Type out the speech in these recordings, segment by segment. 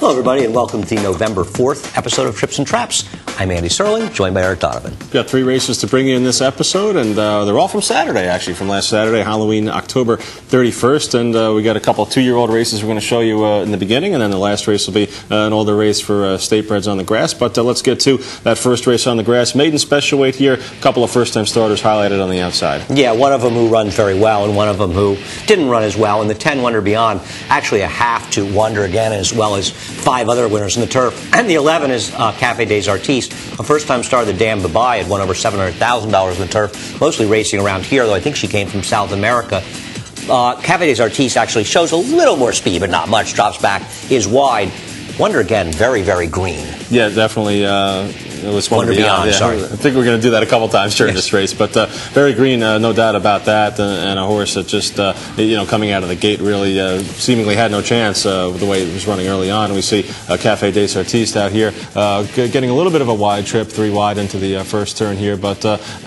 Hello, everybody, and welcome to the November 4th episode of Trips and Traps. I'm Andy Serling, joined by Donovan. We've got 3 races to bring you in this episode, and they're all from Saturday, actually, from last Saturday, Halloween, October 31st. And we got a couple of 2-year-old races we're going to show you in the beginning, and then the last race will be an older race for state breds on the grass. But let's get to that first race on the grass. Maiden special weight here, a couple of first-time starters highlighted on the outside. Yeah, one of them who runs very well, and one of them who didn't run as well. And the 10 Wonder Beyond, actually a half to Wonder again, as well as 5 other winners in the turf. And the 11 is Cafe des Artistes, a first-time star, the Dame Babai, had won over $700,000 in the turf, mostly racing around here, though I think she came from South America. Cafe des Artistes actually shows a little more speed, but not much. Drops back, is wide. Wonder again, very, very green. Yeah, definitely. It was Wonder Beyond, yeah. sorry. I think we're going to do that a couple times during this race, but very green, no doubt about that, and a horse that just, coming out of the gate really seemingly had no chance with the way it was running early on. And we see Cafe des Artistes out here getting a little bit of a wide trip, 3 wide into the first turn here, but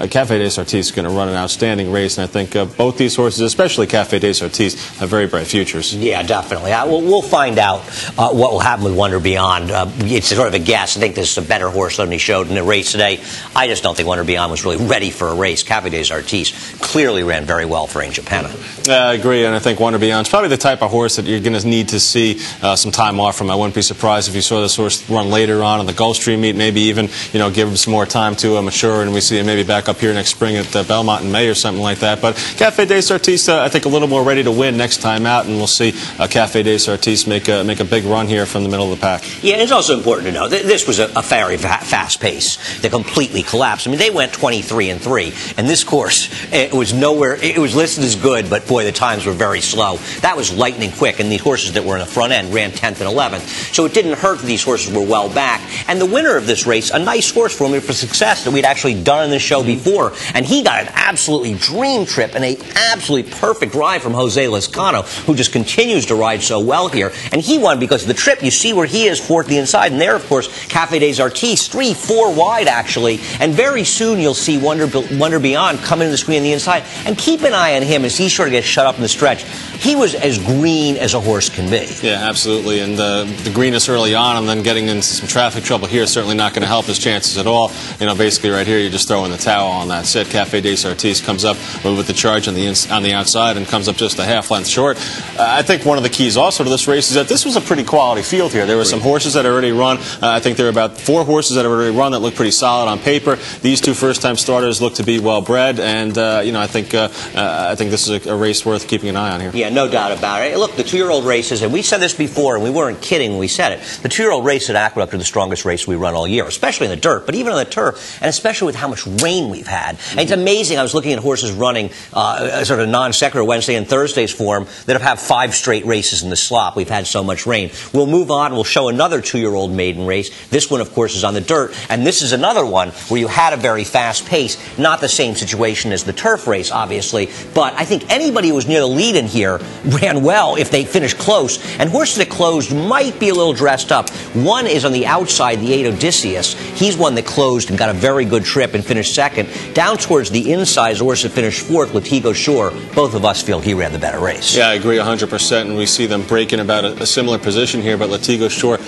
Cafe des Artistes is going to run an outstanding race, and I think both these horses, especially Cafe des Artistes, have very bright futures. Yeah, definitely. We'll find out what will happen with Wonder Beyond. It's sort of a guess. I think this is a better horse than he showed in the race today. I just don't think Wonder Beyond was really ready for a race. Cafe des Artistes clearly ran very well for Angel Penna. I agree, and I think Wonder Beyond's probably the type of horse that you're going to need to see some time off from. I wouldn't be surprised if you saw this horse run later on the Gulfstream meet, maybe even give him some more time to mature, and we see him maybe back up here next spring at Belmont in May or something like that. But Cafe des Artistes, I think, a little more ready to win next time out, and we'll see Cafe des Artistes make a big run here from the middle of the pack. Yeah, and it's also important to know that this was a very fast pace that completely collapsed. I mean, they went 23-3, and this course, it was nowhere. It was listed as good, but boy, the times were very slow. That was lightning quick, and the horses that were in the front end ran 10th and 11th. So it didn't hurt that these horses were well back. And the winner of this race, a nice horse for him for success that we'd actually done in this show before, and he got an absolutely dream trip and an absolutely perfect ride from Jose Lezcano, who just continues to ride so well here. And he won because of the trip. You see where he is, 4th the inside, and there, of course, Cafe des Artistes, 3-4 wide, actually. And very soon you'll see Wonder Beyond come into the screen on the inside. And keep an eye on him as he sort of gets shut up in the stretch. He was as green as a horse can be. Yeah, absolutely. And the greenness early on and then getting into some traffic trouble here is certainly not going to help his chances at all. Basically right here, you're just throwing the towel on that. Said Cafe des Artistes comes up with the charge on the outside and comes up just a half length short. I think one of the keys also to this race is that this was a pretty quality field here. There were some horses that had already run. I think there were about 4 horses that had already run that looked pretty solid on paper. These 2 first-time starters look to be well bred, and I think this is a race worth keeping an eye on here. Yeah, no doubt about it. Look, the 2-year-old races, and we said this before, and we weren't kidding when we said it. The 2-year-old race at Aqueduct are the strongest race we run all year, especially in the dirt, but even on the turf, and especially with how much rain we've had. And it's amazing. I was looking at horses running sort of non-secular Wednesday and Thursdays for them that have had 5 straight races in the slop. We've had so much rain. We'll move on. We'll show another 2-year-old maiden race. This one, of course, is on the dirt, and this is another one where you had a very fast pace. Not the same situation as the turf race, obviously, but I think anybody who was near the lead in here ran well if they finished close. And horses that closed might be a little dressed up. One is on the outside, the 8 Odysseus. He's one that closed and got a very good trip and finished 2nd. Down towards the inside is a horse that finished 4th, Latigo Shore. Both of us feel he ran the better race. Yeah, I agree 100%, and we see them breaking about a similar position here, but Latigo Shore,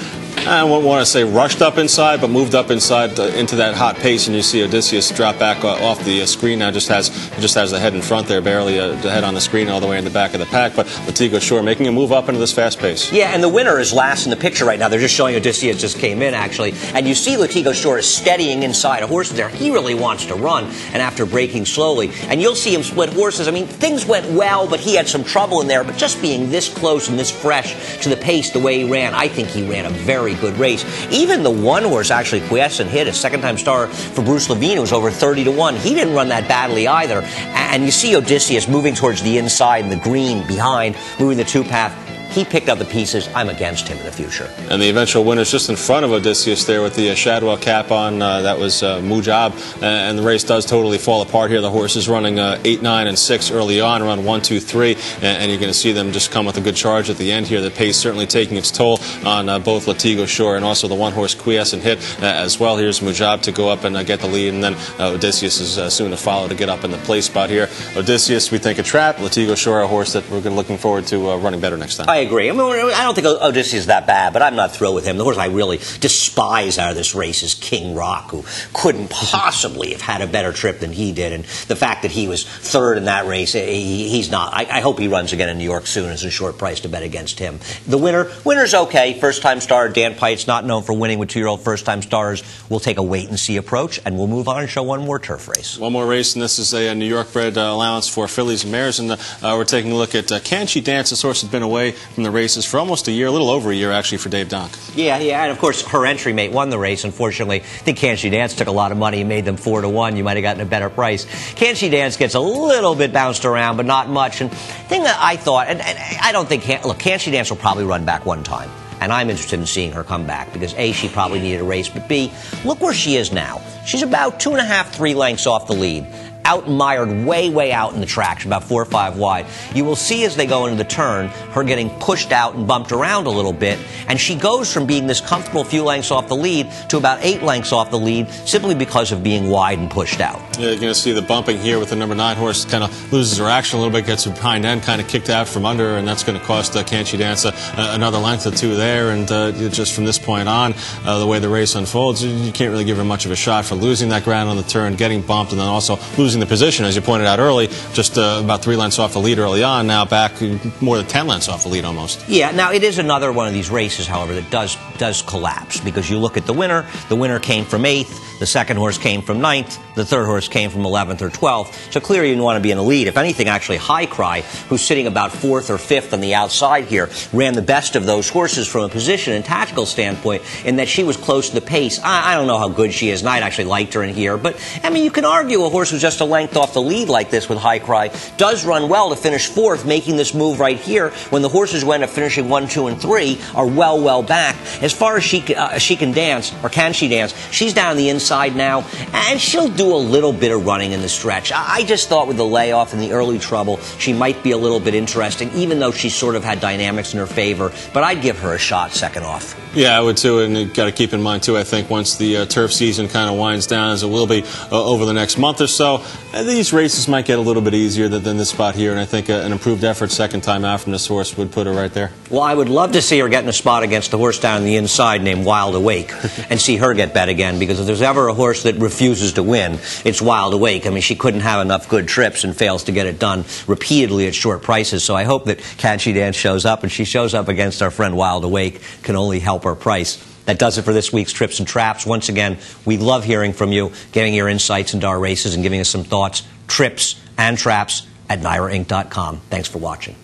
I wouldn't want to say rushed up inside, but moved up inside into that hot pace, and you see Odysseus drop back off the screen now. Just has the head in front there, barely the head on the screen all the way in the back of the pack, but Latigo Shore making a move up into this fast pace. Yeah, and the winner is last in the picture right now. They're just showing Odysseus just came in, actually, and you see Latigo Shore is steadying inside a horse there. He really wants to run, and after braking slowly, and you'll see him split horses. I mean, things went well, but he had some trouble in there, but just being this close and this fresh to the pace the way he ran, I think he ran a very good race. Even the one horse, actually, Quiescent Hit, a 2nd-time star for Bruce Levine, was over 30-1. He didn't run that badly either. And you see Odysseus moving towards the inside and the green behind, moving the 2-path. He picked up the pieces. I'm against him in the future. And the eventual winner's just in front of Odysseus there with the Shadwell cap on. That was Mujab. And the race does totally fall apart here. The horse is running 8, 9, and 6 early on, around 1, 2, 3. And you're going to see them just come with a good charge at the end here. The pace certainly taking its toll on both Latigo Shore and also the one-horse Quiescent Hit as well. Here's Mujab to go up and get the lead. And then Odysseus is soon to follow to get up in the place spot here. Odysseus, we think a trap. Latigo Shore, a horse that we're looking forward to running better next time. I agree. I mean, I don't think Odysseus is that bad, but I'm not thrilled with him. The horse I really despise out of this race is King Rock, who couldn't possibly have had a better trip than he did. And the fact that he was third in that race, he's not. I hope he runs again in New York soon. It's a short price to bet against him. The winner's okay. First-time star Dan Pite's not known for winning with two-year-old first-time stars. We'll take a wait-and-see approach, and we'll move on and show one more turf race. One more race, and this is a New York-bred allowance for fillies and mares. And we're taking a look at Can She Dance? This horse has been away from the races for almost a year, a little over a year, actually, for Dave Donk. Yeah, and of course, her entry mate won the race. Unfortunately, I think Can She Dance took a lot of money and made them 4-1. You might have gotten a better price. Can She Dance gets a little bit bounced around, but not much. And the thing that I thought, and I don't think, look, Can She Dance will probably run back one time. And I'm interested in seeing her come back because, A, she probably needed a race, but B, look where she is now. She's about 2.5, 3 lengths off the lead. Outmired way out in the track, about 4 or 5 wide. You will see as they go into the turn, her getting pushed out and bumped around a little bit, and she goes from being this comfortable few lengths off the lead to about 8 lengths off the lead simply because of being wide and pushed out. Yeah, you're going to see the bumping here with the number 9 horse, kind of loses her action a little bit, gets her behind end, kind of kicked out from under her, and that's going to cost Can She Dance another length or 2 there, and just from this point on, the way the race unfolds, you can't really give her much of a shot for losing that ground on the turn, getting bumped, and then also losing the position, as you pointed out early, just about 3 lengths off the lead early on, now back more than 10 lengths off the lead almost. Yeah, now it is another one of these races, however, that does collapse, because you look at the winner came from 8th, the second horse came from 9th, the third horse came from 11th or 12th, so clearly you want to be in the lead. If anything, actually, High Cry, who's sitting about 4th or 5th on the outside here, ran the best of those horses from a position and tactical standpoint in that she was close to the pace. I don't know how good she is, and I'd actually liked her in here, but, I mean, you can argue a horse who's just a length off the lead like this with High Cry does run well to finish 4th, making this move right here when the horses who end up finishing 1, 2, and 3 are well back. As far as she can dance, or can she dance, she's down the inside now, and she'll do a little bit of running in the stretch. I just thought with the layoff and the early trouble, she might be a little bit interesting, even though she sort of had dynamics in her favor, but I'd give her a shot second off. Yeah, I would too, and you've got to keep in mind too, I think once the turf season kind of winds down, as it will be over the next month or so, these races might get a little bit easier than this spot here, and I think an improved effort second time out from this horse would put her right there. Well, I would love to see her get in a spot against the horse down the inside named Wild Awake and see her get bet again, because if there's ever a horse that refuses to win, it's Wild Awake. I mean, she couldn't have enough good trips and fails to get it done repeatedly at short prices, so I hope that Can She Dance shows up, and she shows up against our friend Wild Awake, can only help her price. That does it for this week's Trips and Traps. Once again, we love hearing from you, getting your insights into our races and giving us some thoughts, trips, and traps at NYRAInc.com. Thanks for watching.